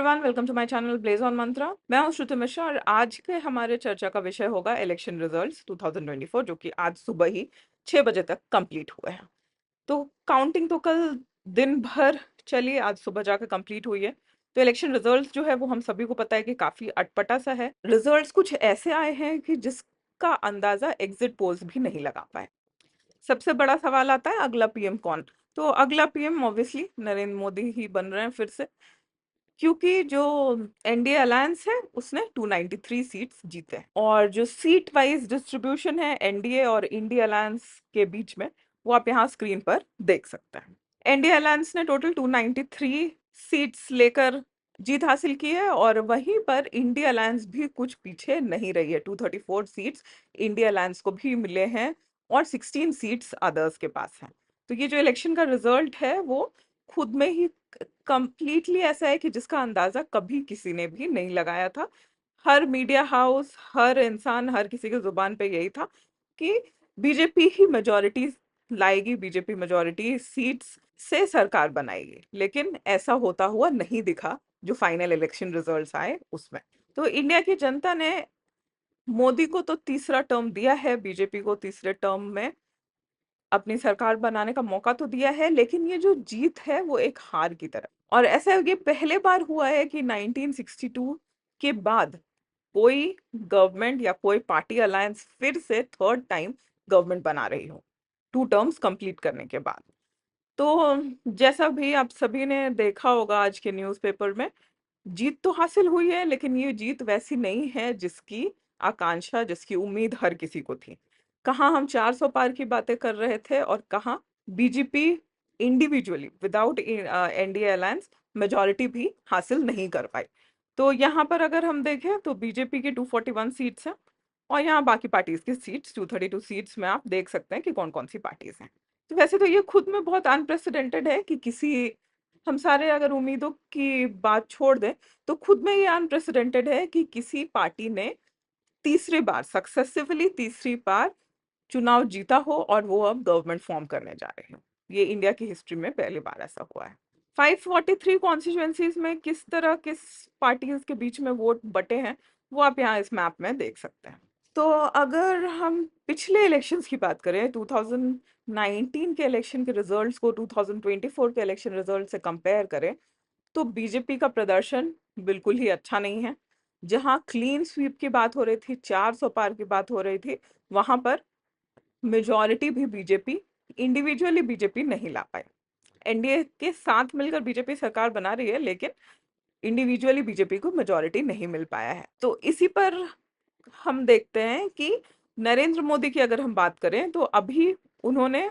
Everyone, welcome to my channel Blaze on Mantra. मैं हूं श्रुति मिश्रा और आज के हमारे चर्चा का विषय होगा इलेक्शन रिजल्ट्स 2024, जो कि आज सुबह ही 6 बजे तक कंप्लीट हुए हैं। तो काउंटिंग तो कल दिन भर चली, आज सुबह जाकर कंप्लीट हुई है। तो इलेक्शन रिजल्ट्स जो है वो हम सभी को पता है कि काफी अटपटा सा है। रिजल्ट्स कुछ ऐसे आए हैं कि जिसका अंदाजा एग्जिट पोल्स भी नहीं लगा पाए। सबसे बड़ा सवाल आता है अगला पीएम कौन। तो अगला पीएम ऑब्वियसली नरेंद्र मोदी ही बन रहे हैं फिर से, क्योंकि जो एनडीए अलायंस है उसने 293 सीट्स जीते हैं। और जो सीट वाइज डिस्ट्रीब्यूशन है एनडीए और इंडिया अलायंस के बीच में, वो आप यहाँ स्क्रीन पर देख सकते हैं। एनडीए अलायंस ने टोटल 293 सीट्स लेकर जीत हासिल की है और वहीं पर इंडिया अलायंस भी कुछ पीछे नहीं रही है। 234 सीट्स इंडिया अलायंस को भी मिले हैं और 16 सीट्स अदर्स के पास हैं। तो ये जो इलेक्शन का रिजल्ट है वो खुद में ही कंप्लीटली ऐसा है कि जिसका अंदाजा कभी किसी ने भी नहीं लगाया था। हर मीडिया हाउस, हर इंसान, हर किसी की जुबान पे यही था कि बीजेपी ही मेजोरिटी लाएगी, बीजेपी मेजोरिटी सीट्स से सरकार बनाएगी। लेकिन ऐसा होता हुआ नहीं दिखा जो फाइनल इलेक्शन रिजल्ट्स आए उसमें। तो इंडिया की जनता ने मोदी को तो तीसरा टर्म दिया है, बीजेपी को तीसरे टर्म में अपनी सरकार बनाने का मौका तो दिया है, लेकिन ये जो जीत है वो एक हार की तरह। और ऐसा ये पहले बार हुआ है कि 1962 के बाद कोई गवर्नमेंट या कोई पार्टी अलायंस फिर से थर्ड टाइम गवर्नमेंट बना रही हो 2 टर्म्स कंप्लीट करने के बाद। तो जैसा भी आप सभी ने देखा होगा आज के न्यूज़पेपर में, जीत तो हासिल हुई है, लेकिन ये जीत वैसी नहीं है जिसकी आकांक्षा, जिसकी उम्मीद हर किसी को थी। कहाँ हम 400 पार की बातें कर रहे थे और कहाँ BJP individually without NDA alliance majority भी हासिल नहीं कर पाई। तो यहाँ पर अगर हम देखें तो बीजेपी की 241 सीट्स हैं और यहाँ बाकी पार्टीज की सीट्स 232 सीट्स में आप देख सकते हैं कि कौन कौन सी पार्टीज हैं। तो वैसे तो ये खुद में बहुत अनप्रेसिडेंटेड है कि किसी, हम सारे अगर उम्मीदों की बात छोड़ दें तो खुद में ये अनप्रेसिडेंटेड है कि किसी पार्टी ने तीसरी बार सक्सेसिवली तीसरी बार चुनाव जीता हो और वो अब गवर्नमेंट फॉर्म करने जा रहे हैं। ये इंडिया की हिस्ट्री में पहली बार ऐसा हुआ है। 543 कॉन्स्टिट्यूएंसीज में किस तरह किस पार्टीज के बीच में वोट बटे हैं वो आप यहाँ इस मैप में देख सकते हैं। तो अगर हम पिछले इलेक्शंस की बात करें, 2019 के इलेक्शन के रिजल्ट्स को 2024 के इलेक्शन रिजल्ट से कंपेयर करें, तो बीजेपी का प्रदर्शन बिल्कुल ही अच्छा नहीं है। जहां क्लीन स्वीप की बात हो रही थी, 400 पार की बात हो रही थी, वहां पर मेजॉरिटी भी बीजेपी, इंडिविजुअली बीजेपी नहीं ला पाई। एनडीए के साथ मिलकर बीजेपी सरकार बना रही है, लेकिन इंडिविजुअली बीजेपी को मेजॉरिटी नहीं मिल पाया है। तो इसी पर हम देखते हैं कि नरेंद्र मोदी की अगर हम बात करें तो अभी उन्होंने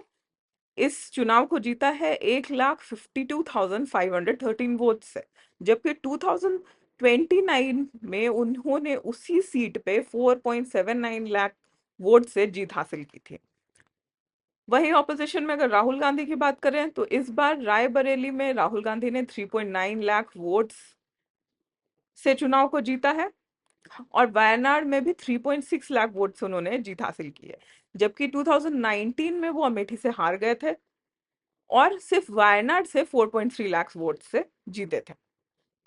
इस चुनाव को जीता है 1,52,513 वोट से, जबकि 2029 में उन्होंने उसी सीट पे 4.79 लाख वोट से जीत हासिल की थी। वहीं ऑपोजिशन में अगर राहुल गांधी की बात करें तो इस बार रायबरेली में राहुल गांधी ने 3.9 लाख वोट्स से चुनाव को जीता है और वायनाड में भी 3.6 लाख वोट से उन्होंने जीत हासिल की है। जबकि 2019 में वो अमेठी से हार गए थे और सिर्फ वायनाड से 4.3 लाख वोट से जीते थे।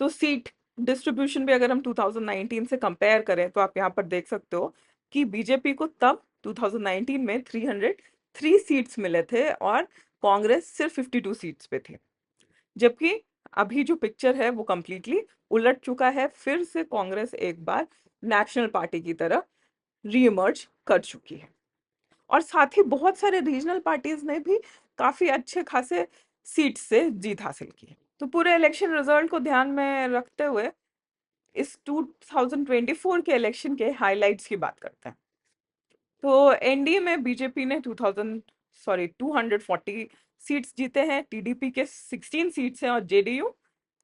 तो सीट डिस्ट्रीब्यूशन भी अगर हम 2019 से कंपेयर करें तो आप यहाँ पर देख सकते हो कि बीजेपी को तब 2019 में 303 सीट्स मिले थे और कांग्रेस सिर्फ 52 सीट्स पे थी। जबकि अभी जो पिक्चर है वो कंप्लीटली उलट चुका है, फिर से कांग्रेस एक बार नेशनल पार्टी की तरह रीइमर्ज कर चुकी है और साथ ही बहुत सारे रीजनल पार्टीज ने भी काफी अच्छे खासे सीट से जीत हासिल की है। तो पूरे इलेक्शन रिजल्ट को ध्यान में रखते हुए इस 2024 के इलेक्शन के हाइलाइट्स की बात करते हैं। तो एनडीए में बीजेपी ने 240 सीट्स जीते हैं, टीडीपी के 16 सीट्स हैं और जेडीयू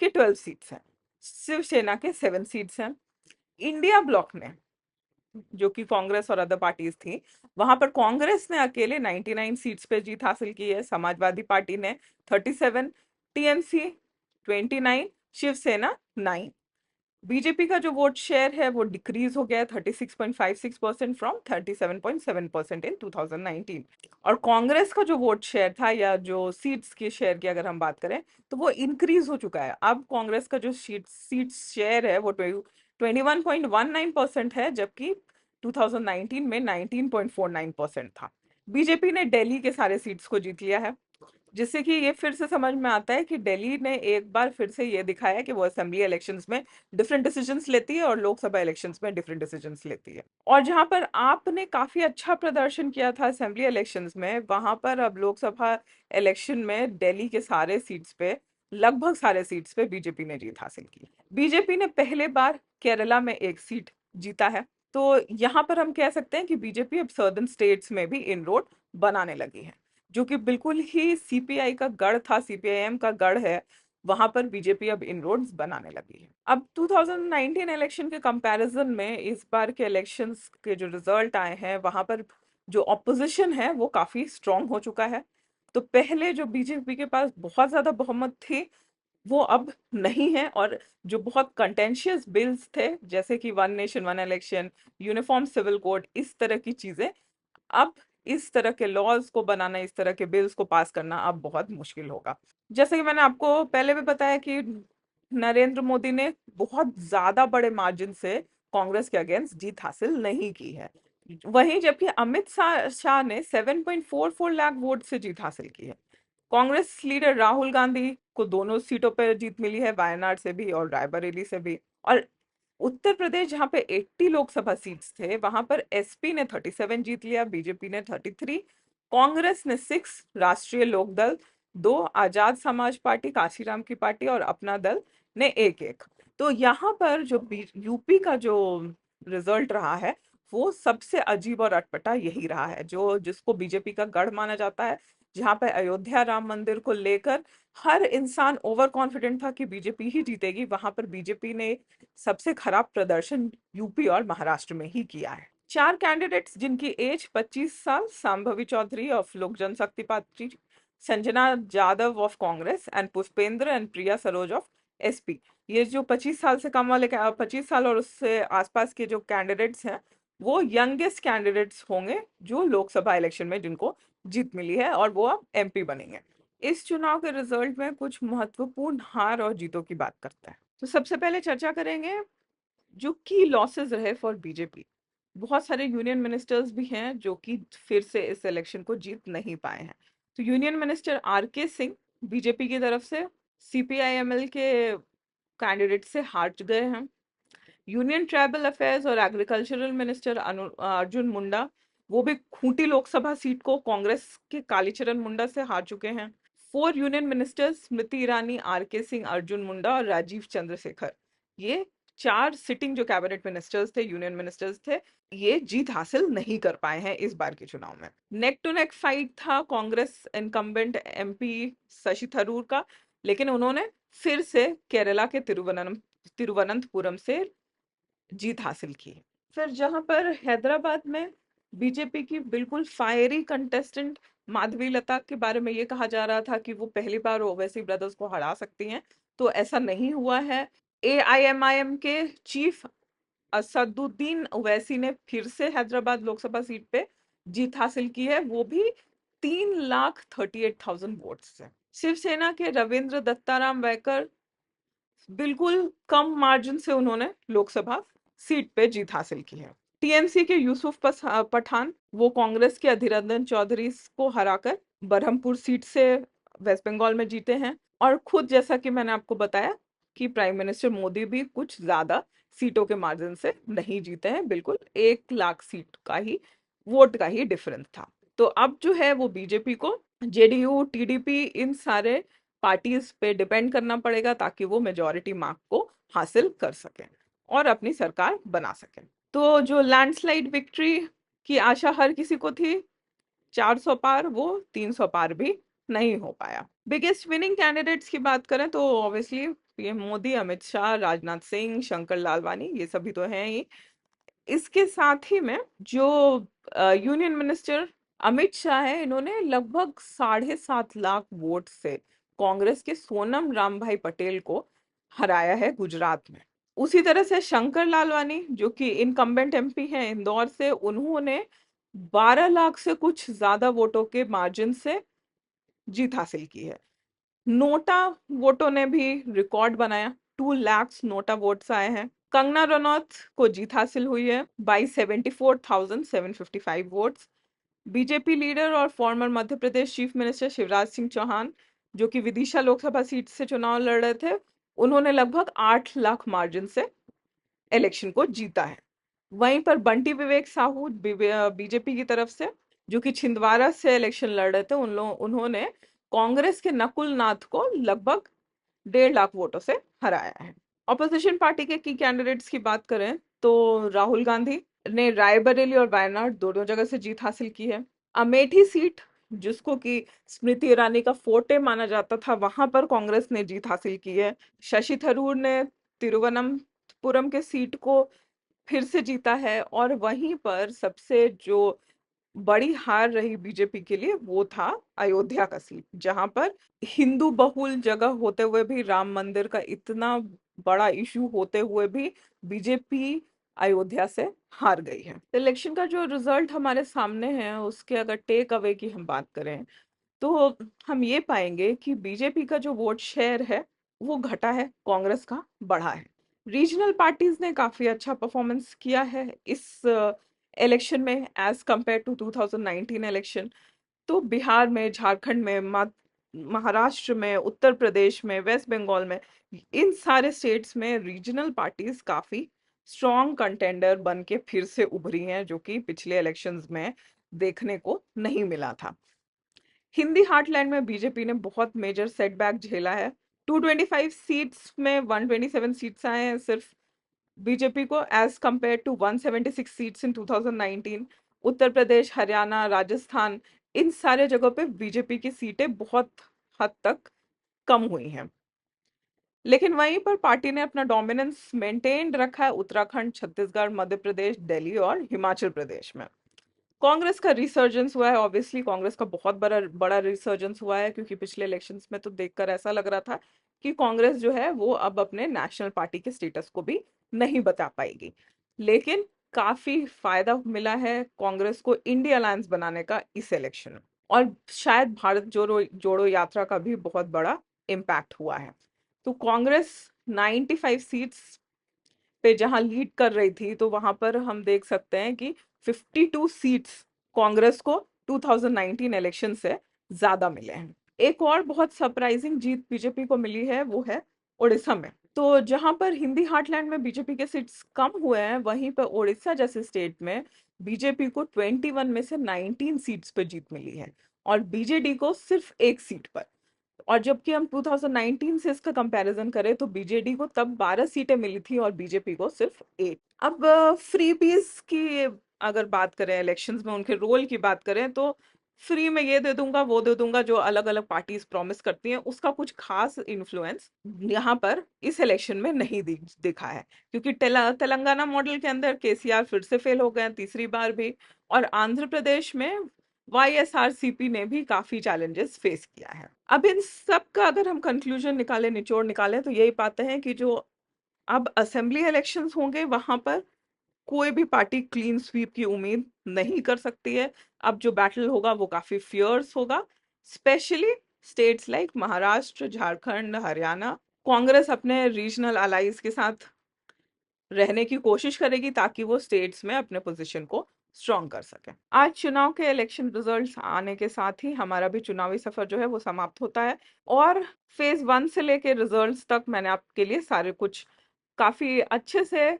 के 12 सीट्स हैं, शिवसेना के 7 सीट्स हैं। इंडिया ब्लॉक में जो कि कांग्रेस और अदर पार्टीज थी, वहां पर कांग्रेस ने अकेले 99 सीट्स पे जीत हासिल की है, समाजवादी पार्टी ने 37, टीएमसी 29, शिवसेना 9। बीजेपी का जो वोट शेयर है वो डिक्रीज हो गया है 36.56% फ्रॉम 37.7% इन 2019। और कांग्रेस का जो वोट शेयर था या जो सीट्स के शेयर की अगर हम बात करें तो वो इंक्रीज हो चुका है। अब कांग्रेस का जो सीट्स शेयर है वो 21.19% है, जबकि 2019 में 19.49% था। बीजेपी ने दिल्ली के सारे सीट्स को जीत लिया है, जिससे कि ये फिर से समझ में आता है कि दिल्ली ने एक बार फिर से ये दिखाया कि वो असेंबली इलेक्शंस में डिफरेंट डिसीजंस लेती है और लोकसभा इलेक्शंस में डिफरेंट डिसीजंस लेती है। और जहां पर आपने काफी अच्छा प्रदर्शन किया था असेंबली इलेक्शंस में, वहां पर अब लोकसभा इलेक्शन में दिल्ली के सारे सीट्स पे, लगभग सारे सीट्स पे बीजेपी ने जीत हासिल की। बीजेपी ने पहले बार केरला में एक सीट जीता है। तो यहाँ पर हम कह सकते हैं कि बीजेपी अब सदर्न स्टेट्स में भी इनरोड बनाने लगी है, जो कि बिल्कुल ही सीपीआई का गढ़ था, सीपीआईएम का गढ़ है, वहां पर बीजेपी अब इनरोड्स बनाने लगी है। अब 2019 इलेक्शन के कंपैरिजन में इस बार के इलेक्शंस के जो रिजल्ट आए हैं वहां पर जो ऑपोजिशन है वो काफी स्ट्रांग हो चुका है। तो पहले जो बीजेपी के पास बहुत ज्यादा बहुमत थी वो अब नहीं है, और जो बहुत कंटेंशियस बिल्स थे जैसे कि one nation one election, uniform civil code, इस तरह की चीजें, अब इस तरह के लॉज को बनाना, इस तरह के बिल्स को पास करना अब बहुत मुश्किल होगा। जैसे कि मैंने आपको पहले भी बताया कि नरेंद्र मोदी ने बहुत ज्यादा बड़े मार्जिन से कांग्रेस के अगेंस्ट जीत हासिल नहीं की है। वहीं जबकि अमित शाह ने 7.44 लाख वोट से जीत हासिल की है। कांग्रेस लीडर राहुल गांधी को दोनों सीटों पर जीत मिली है, वायनाड से भी और रायबरेली से भी। और उत्तर प्रदेश जहां पे 80 लोकसभा सीट्स थे वहां पर एसपी ने 37 जीत लिया, बीजेपी ने 33, कांग्रेस ने 6, राष्ट्रीय लोकदल 2, आजाद समाज पार्टी, काशीराम की पार्टी और अपना दल ने एक एक। तो यहाँ पर जो यूपी का जो रिजल्ट रहा है वो सबसे अजीब और अटपटा यही रहा है, जो जिसको बीजेपी का गढ़ माना जाता है, जहां पर अयोध्या राम मंदिर को लेकर हर इंसान ओवर कॉन्फिडेंट था कि बीजेपी ही जीतेगी, वहां पर बीजेपी ने सबसे खराब प्रदर्शन यूपी और महाराष्ट्र में ही किया है। चार कैंडिडेट्स जिनकी एज 25 साल, Sambhavi Chaudhary of Lok Janshakti Party, Sanjana Yadav of Congress and Pushpendra and Priya Saroj of SP, ये जो 25 साल से कम वाले 25 साल और उससे आसपास के जो कैंडिडेट्स हैं वो यंगेस्ट कैंडिडेट्स होंगे जो लोकसभा इलेक्शन में जिनको जीत मिली है, और वो अब एमपी बनेंगे। इस चुनाव के रिजल्ट में कुछ महत्वपूर्ण हार और जीतों की बात करते हैं। तो सबसे पहले चर्चा करेंगे जो की लॉसेस रहे फॉर बीजेपी। बहुत सारे यूनियन मिनिस्टर्स भी हैं जो कि फिर से इस इलेक्शन को जीत नहीं पाए हैं। तो union minister are K Singh BJP की तरफ से सीपीआईएमएल के कैंडिडेट से हार गए हैं। यूनियन ट्राइबल अफेयर्स और एग्रीकल्चरल मिनिस्टर अर्जुन मुंडा, वो भी खूंटी लोकसभा सीट को कांग्रेस के कालीचरण मुंडा से हार चुके हैं। 4 union ministers Smriti Irani, R K Singh, Arjun Munda और राजीव चंद्रशेखर, ये 4 सिटिंग जो कैबिनेट मिनिस्टर्स थे, यूनियन मिनिस्टर्स थे, ये जीत हासिल नहीं कर पाए हैं इस बार के चुनाव में। नेक टू नेक फाइट था कांग्रेस इनकम्बेंट एमपी शशि थरूर का, लेकिन उन्होंने फिर से केरला के तिरुवनंतपुरम से जीत हासिल की। फिर जहां पर हैदराबाद में बीजेपी की बिल्कुल फायरी कंटेस्टेंट माधवी लता के बारे में ये कहा जा रहा था कि वो पहली बार ओवैसी ब्रदर्स को हरा सकती हैं, तो ऐसा नहीं हुआ है। एआईएमआईएम के चीफ असदुद्दीन ओवैसी ने फिर से हैदराबाद लोकसभा सीट पे जीत हासिल की है, वो भी 3,38,000 वोट से। शिवसेना के रविंद्र दत्ताराम वैकर बिल्कुल कम मार्जिन से उन्होंने लोकसभा सीट पे जीत हासिल की है। टीएमसी के यूसुफ पठान, वो कांग्रेस के अधीर रंजन चौधरी को हराकर बरहमपुर सीट से वेस्ट बंगाल में जीते हैं। और खुद जैसा कि मैंने आपको बताया कि प्राइम मिनिस्टर मोदी भी कुछ ज्यादा सीटों के मार्जिन से नहीं जीते हैं, बिल्कुल 1 लाख सीट का ही वोट का ही डिफरेंस था। तो अब जो है वो बीजेपी को जेडीयू टीडीपी इन सारे पार्टीज पे डिपेंड करना पड़ेगा ताकि वो मेजॉरिटी मार्क को हासिल कर सकें और अपनी सरकार बना सकें। तो जो लैंडस्लाइड विक्ट्री की आशा हर किसी को थी, 400 पार, वो 300 पार भी नहीं हो पाया। बिगेस्ट विनिंग कैंडिडेट्स की बात करें तो ऑब्वियसली ये मोदी, अमित शाह, राजनाथ सिंह, शंकर लालवानी, ये सभी तो हैं ही। इसके साथ ही में जो यूनियन मिनिस्टर अमित शाह है, इन्होंने लगभग 7.5 लाख वोट से कांग्रेस के सोनम रामभाई पटेल को हराया है गुजरात में। उसी तरह से शंकर लालवानी जो कि इनकम्बेंट एमपी हैं इंदौर से, उन्होंने 12 लाख से कुछ ज्यादा वोटों के मार्जिन से जीत हासिल की है। नोटा वोटों ने भी रिकॉर्ड बनाया, 2 लाख नोटा वोट्स आए हैं। कंगना रनौत को जीत हासिल हुई है बाई 74,755 वोट्स। बीजेपी लीडर और farmer Madhya Pradesh chief minister Shivraj Singh Chauhan, जो कि विदिशा लोकसभा सीट से चुनाव लड़ रहे थे, उन्होंने लगभग 8 लाख मार्जिन से इलेक्शन को जीता है। वहीं पर बंटी विवेक साहू बीजेपी की तरफ से, जो कि छिंदवाड़ा से इलेक्शन लड़ रहे थे, उन्होंने कांग्रेस के नकुल नाथ को लगभग 1.5 लाख वोटों से हराया है। ऑपोजिशन पार्टी के की कैंडिडेट्स की बात करें तो राहुल गांधी ने रायबरेली और वायनाड दोनों जगह से जीत हासिल की है। अमेठी सीट, जिसको कि स्मृति ईरानी का फोर्टे माना जाता था, वहां पर कांग्रेस ने जीत हासिल की है। शशि थरूर ने तिरुवनंतपुरम के सीट को फिर से जीता है, और वहीं पर सबसे जो बड़ी हार रही बीजेपी के लिए वो था अयोध्या का सीट, जहां पर हिंदू बहुल जगह होते हुए भी, राम मंदिर का इतना बड़ा इशू होते हुए भी, बीजेपी अयोध्या से हार गई है। इलेक्शन का जो रिजल्ट हमारे सामने है, उसके अगर टेक अवे की हम बात करें तो हम ये पाएंगे कि बीजेपी का जो वोट शेयर है वो घटा है, कांग्रेस का बढ़ा है। रीजनल पार्टीज ने काफी अच्छा परफॉर्मेंस किया है इस इलेक्शन में एज कंपेयर टू 2019 इलेक्शन। तो बिहार में, झारखंड में, महाराष्ट्र में, उत्तर प्रदेश में, वेस्ट बंगाल में, इन सारे स्टेट्स में रीजनल पार्टीज काफी स्ट्रॉन्ग कंटेंडर बन के फिर से उभरी हैं, जो कि पिछले इलेक्शंस में देखने को नहीं मिला था। हिंदी हार्टलैंड में बीजेपी ने बहुत मेजर सेटबैक झेला है। 225 सीट्स में 127 सीट्स आए हैं सिर्फ बीजेपी को, as compare to 176 seats in 2019। Uttar Pradesh, Haryana, Rajasthan, इन सारे जगहों पे बीजेपी की सीटें बहुत हद तक कम हुई हैं। लेकिन वहीं पर पार्टी ने अपना डोमिनेंस मेंटेन रखा है उत्तराखंड, छत्तीसगढ़, मध्य प्रदेश, दिल्ली और हिमाचल प्रदेश में। कांग्रेस का रिसर्जेंस हुआ है, ऑब्वियसली कांग्रेस का बहुत बड़ा बड़ा रिसर्जेंस हुआ है, क्योंकि पिछले इलेक्शंस में तो देखकर ऐसा लग रहा था कि कांग्रेस जो है वो अब अपने नेशनल पार्टी के स्टेटस को भी नहीं बता पाएगी। लेकिन काफी फायदा मिला है कांग्रेस को इंडिया अलायंस बनाने का इस इलेक्शन में, और शायद भारत जोड़ो जोड़ो यात्रा का भी बहुत बड़ा इम्पैक्ट हुआ है। तो कांग्रेस 95 सीट्स पे जहां लीड कर रही थी, तो वहां पर हम देख सकते हैं कि 52 सीट्स कांग्रेस को 2019 इलेक्शन से ज्यादा मिले हैं। एक और बहुत सरप्राइजिंग जीत बीजेपी को मिली है, वो है उड़ीसा में। तो जहां पर हिंदी हार्टलैंड में बीजेपी के सीट्स कम हुए हैं, वहीं पर उड़ीसा जैसे स्टेट में बीजेपी को 21 में से 19 सीट्स पर जीत मिली है, और बीजेडी को सिर्फ एक सीट पर। और जबकि हम 2019 से इसका कंपैरिजन करें तो बीजेडी को तब 12 सीटें मिली थी और बीजेपी को सिर्फ 8। अब फ्रीबीज की अगर बात करें, इलेक्शंस में उनके रोल की बात करें, तो फ्री में ये दे दूंगा वो दे दूंगा जो अलग अलग पार्टीज प्रॉमिस करती हैं, उसका कुछ खास इन्फ्लुएंस यहाँ पर इस इलेक्शन में नहीं दिखा है, क्योंकि तेलंगाना मॉडल के अंदर केसीआर फिर से फेल हो गए तीसरी बार भी, और आंध्र प्रदेश में वाईएसआरसीपी ने भी काफी चैलेंजेस फेस किया है। अब इन सब का अगर हम कंक्लूजन निकालें, निचोड़ निकालें, तो यही पाते हैं कि जो अब असेंबली इलेक्शंस होंगे वहां पर कोई भी पार्टी क्लीन स्वीप की उम्मीद नहीं कर सकती है। अब जो बैटल होगा वो काफी फियर्स होगा, specially states like Maharashtra, Jharkhand, Haryana. Congress अपने रीजनल अलाइज के साथ रहने की कोशिश करेगी ताकि वो स्टेट्स में अपने पोजीशन को स्ट्रॉन्ग कर सके। आज चुनाव के इलेक्शन रिजल्ट्स आने के साथ ही हमारा भी चुनावी सफर जो है वो समाप्त होता है, और फेज 1 से लेके रिजल्ट्स तक मैंने आपके लिए सारे कुछ काफी अच्छे से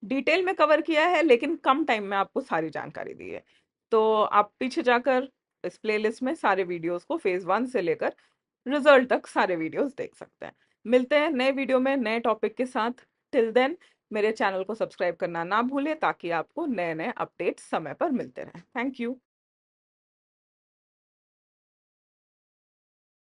डिटेल में कवर किया है, लेकिन कम टाइम में आपको सारी जानकारी दी है। तो आप पीछे जाकर इस प्लेलिस्ट में सारे वीडियोस को फेज 1 से लेकर रिजल्ट तक सारे वीडियोस देख सकते हैं। मिलते हैं नए वीडियो में नए टॉपिक के साथ। टिल देन मेरे चैनल को सब्सक्राइब करना ना भूलें, ताकि आपको नए नए अपडेट्स समय पर मिलते रहें। Thank you.